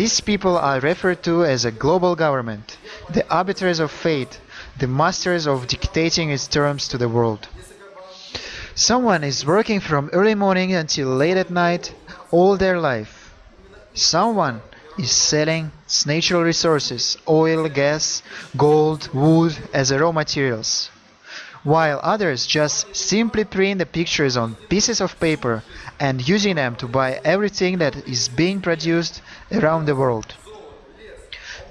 These people are referred to as a global government, the arbiters of fate, the masters of dictating its terms to the world. Someone is working from early morning until late at night all their life. Someone is selling natural resources, oil, gas, gold, wood as raw materials, while others just simply print the pictures on pieces of paper and using them to buy everything that is being produced around the world.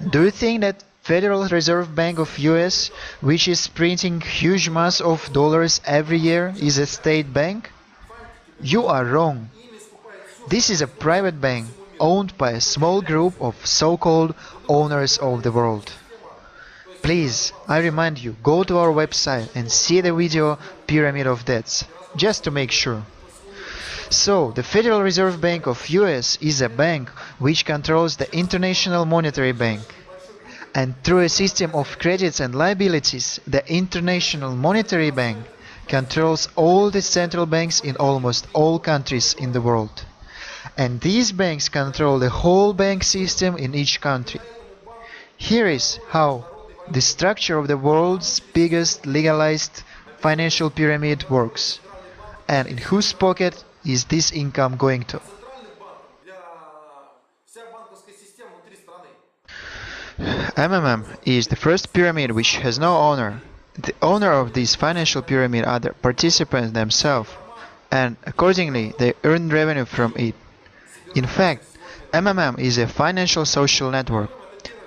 Do you think that Federal Reserve Bank of US, which is printing huge mass of dollars every year, is a state bank? You are wrong. This is a private bank owned by a small group of so-called owners of the world. Please, I remind you, go to our website and see the video Pyramid of Debts, just to make sure. So, the Federal Reserve Bank of US is a bank which controls the International Monetary Bank. And through a system of credits and liabilities, the International Monetary Bank controls all the central banks in almost all countries in the world. And these banks control the whole bank system in each country. Here is how the structure of the world's biggest legalized financial pyramid works, and in whose pocket is this income going to. MMM is the first pyramid which has no owner. The owner of this financial pyramid are the participants themselves, and accordingly they earn revenue from it. In fact, MMM is a financial social network,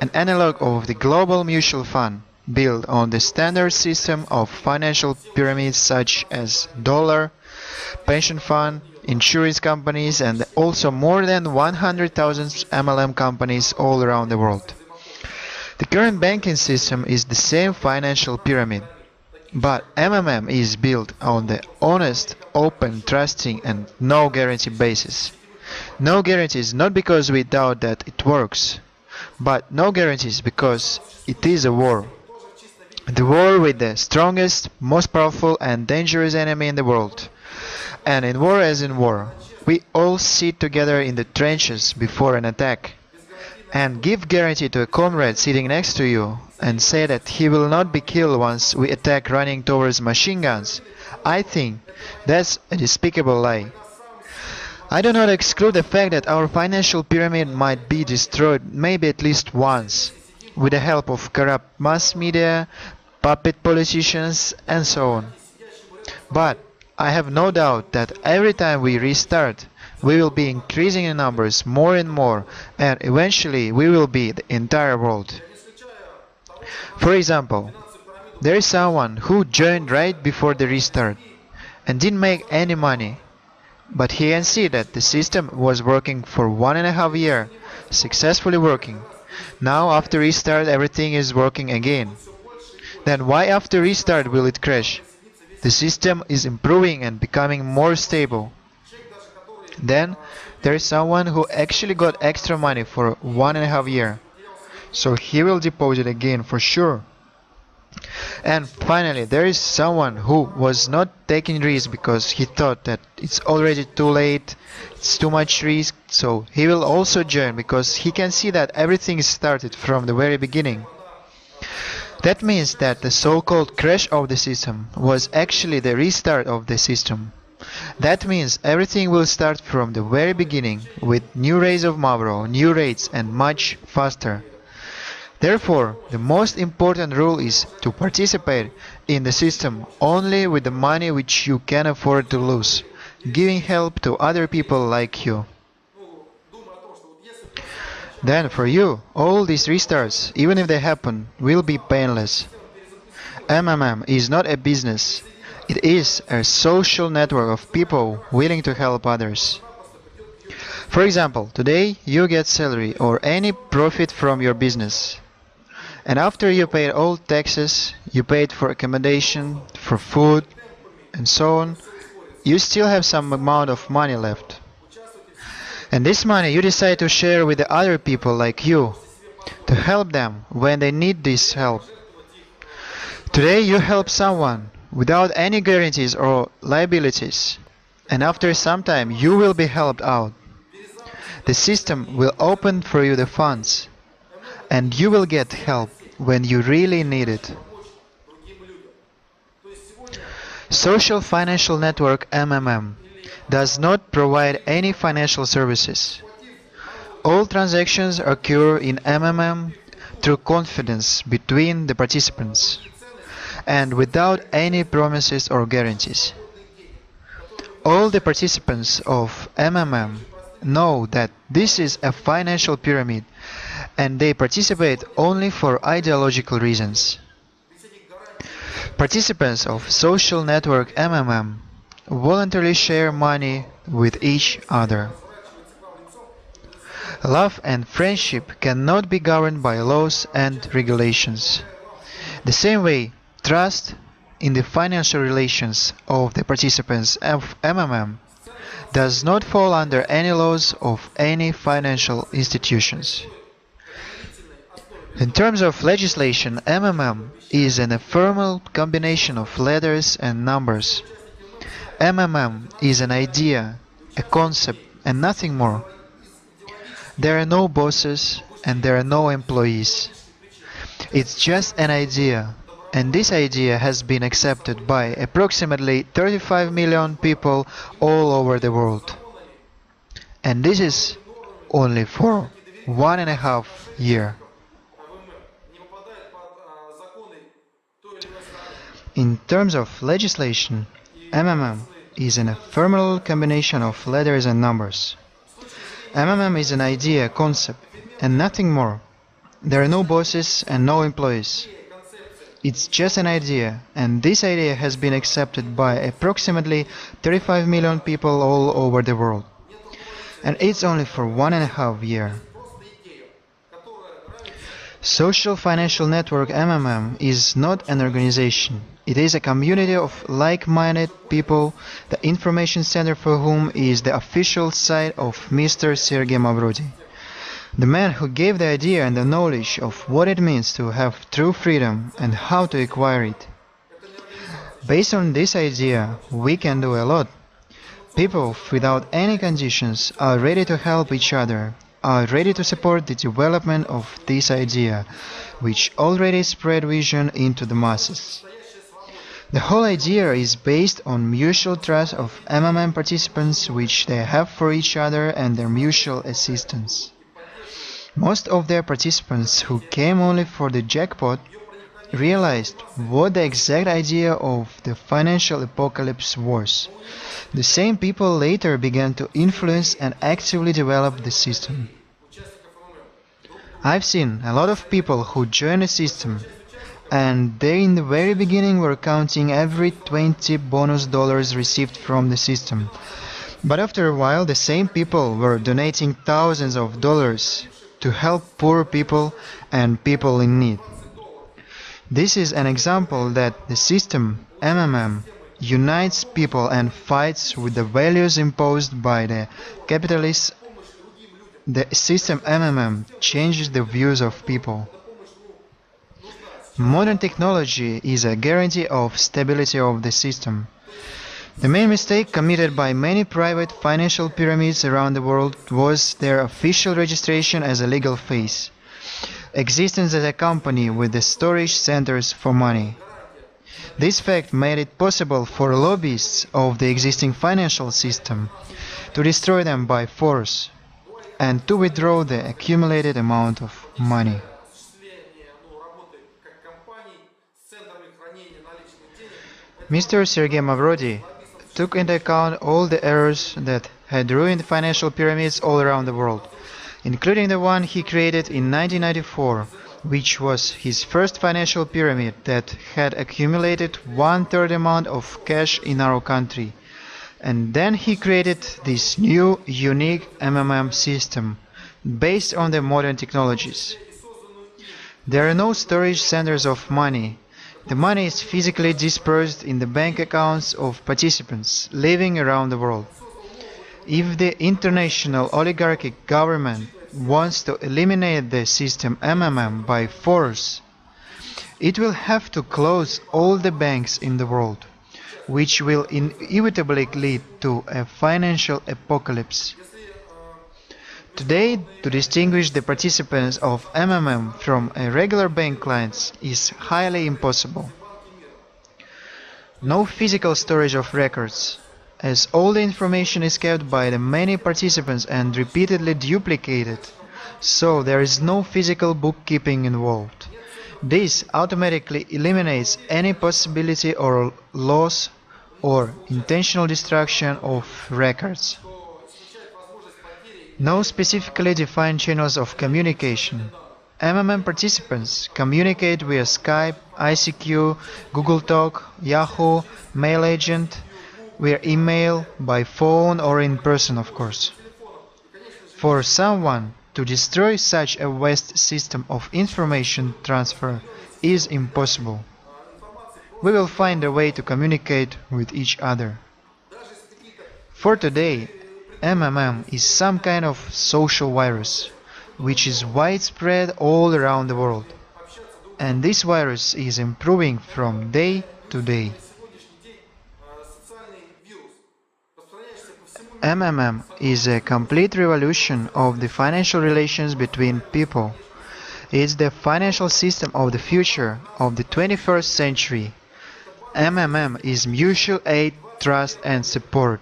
an analog of the global mutual fund, built on the standard system of financial pyramids such as dollar, pension fund, insurance companies, and also more than 100,000 MLM companies all around the world. The current banking system is the same financial pyramid, but MMM is built on the honest, open, trusting and no guarantee basis. No guarantees not because we doubt that it works, but no guarantees because it is a war. The war with the strongest, most powerful and dangerous enemy in the world. And in war as in war, we all sit together in the trenches before an attack. And give guarantee to a comrade sitting next to you and say that he will not be killed once we attack running towards machine guns. I think that's a despicable lie. I do not exclude the fact that our financial pyramid might be destroyed maybe at least once, with the help of corrupt mass media, puppet politicians and so on. But I have no doubt that every time we restart, we will be increasing in numbers more and more, and eventually we will be the entire world. For example, there is someone who joined right before the restart and didn't make any money, but he can see that the system was working for 1.5 years, successfully working. Now after restart everything is working again. Then why after restart will it crash? The system is improving and becoming more stable. Then there is someone who actually got extra money for 1.5 years, so he will deposit again for sure. And finally, there is someone who was not taking risks because he thought that it's already too late, it's too much risk, so he will also join because he can see that everything started from the very beginning. That means that the so-called crash of the system was actually the restart of the system. That means everything will start from the very beginning with new rays of Mavro, new rates and much faster. Therefore, the most important rule is to participate in the system only with the money which you can afford to lose, giving help to other people like you. Then for you, all these restarts, even if they happen, will be painless. MMM is not a business. It is a social network of people willing to help others. For example, today you get salary or any profit from your business. And after you paid all taxes, you paid for accommodation, for food, and so on, you still have some amount of money left. And this money you decide to share with the other people like you, to help them when they need this help. Today you help someone without any guarantees or liabilities, and after some time you will be helped out. The system will open for you the funds, and you will get help when you really need it. Social Financial Network MMM does not provide any financial services. All transactions occur in MMM through confidence between the participants and without any promises or guarantees. All the participants of MMM know that this is a financial pyramid and they participate only for ideological reasons. Participants of social network MMM voluntarily share money with each other. Love and friendship cannot be governed by laws and regulations. The same way, trust in the financial relations of the participants of MMM does not fall under any laws of any financial institutions. In terms of legislation, MMM is an ephemeral combination of letters and numbers. MMM is an idea, a concept, and nothing more. There are no bosses and there are no employees. It's just an idea, and this idea has been accepted by approximately 35 million people all over the world. And this is only for 1.5 years. In terms of legislation, MMM is an ephemeral combination of letters and numbers. MMM is an idea, concept, and nothing more. There are no bosses and no employees. It's just an idea, and this idea has been accepted by approximately 35 million people all over the world. And it's only for 1.5 years. Social Financial Network MMM is not an organization. It is a community of like-minded people, the information center for whom is the official site of Mr. Sergey Mavrodi, the man who gave the idea and the knowledge of what it means to have true freedom and how to acquire it. Based on this idea, we can do a lot. People without any conditions are ready to help each other, are ready to support the development of this idea, which already spread vision into the masses. The whole idea is based on mutual trust of MMM participants which they have for each other and their mutual assistance. Most of their participants who came only for the jackpot realized what the exact idea of the financial apocalypse was. The same people later began to influence and actively develop the system. I've seen a lot of people who joined the system, and they in the very beginning were counting every 20 bonus dollars received from the system. But after a while, the same people were donating thousands of dollars to help poor people and people in need. This is an example that the system, MMM, unites people and fights with the values imposed by the capitalists. The system MMM changes the views of people. Modern technology is a guarantee of stability of the system. The main mistake committed by many private financial pyramids around the world was their official registration as a legal face, existence as a company with the storage centers for money. This fact made it possible for lobbyists of the existing financial system to destroy them by force and to withdraw the accumulated amount of money. Mr. Sergey Mavrodi took into account all the errors that had ruined financial pyramids all around the world, including the one he created in 1994, which was his first financial pyramid that had accumulated one-third amount of cash in our country. And then he created this new, unique MMM system based on the modern technologies. There are no storage centers of money. The money is physically dispersed in the bank accounts of participants living around the world. If the international oligarchic government wants to eliminate the system MMM by force, it will have to close all the banks in the world, which will inevitably lead to a financial apocalypse. Today, to distinguish the participants of MMM from a regular bank clients is highly impossible. No physical storage of records, as all the information is kept by the many participants and repeatedly duplicated, so there is no physical bookkeeping involved. This automatically eliminates any possibility or loss or intentional destruction of records. No specifically defined channels of communication. MMM participants communicate via Skype, ICQ, Google Talk, Yahoo, Mail Agent, via email, by phone or in person, of course. For someone to destroy such a vast system of information transfer is impossible. We will find a way to communicate with each other. For today, MMM is some kind of social virus, which is widespread all around the world. And this virus is improving from day to day. MMM is a complete revolution of the financial relations between people. It's the financial system of the future of the 21st century. MMM is mutual aid, trust and support.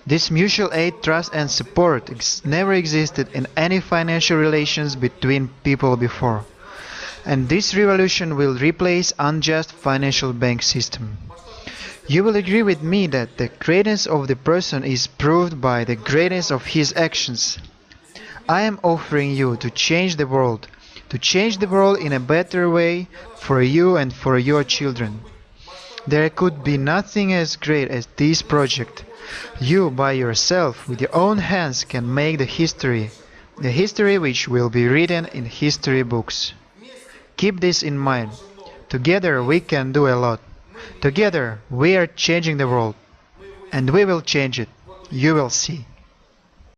This mutual aid, trust and support never existed in any financial relations between people before. And this revolution will replace unjust financial bank system. You will agree with me that the greatness of the person is proved by the greatness of his actions. I am offering you to change the world in a better way for you and for your children. There could be nothing as great as this project. You by yourself, with your own hands, can make the history which will be written in history books. Keep this in mind. Together we can do a lot. Together we are changing the world. And we will change it. You will see.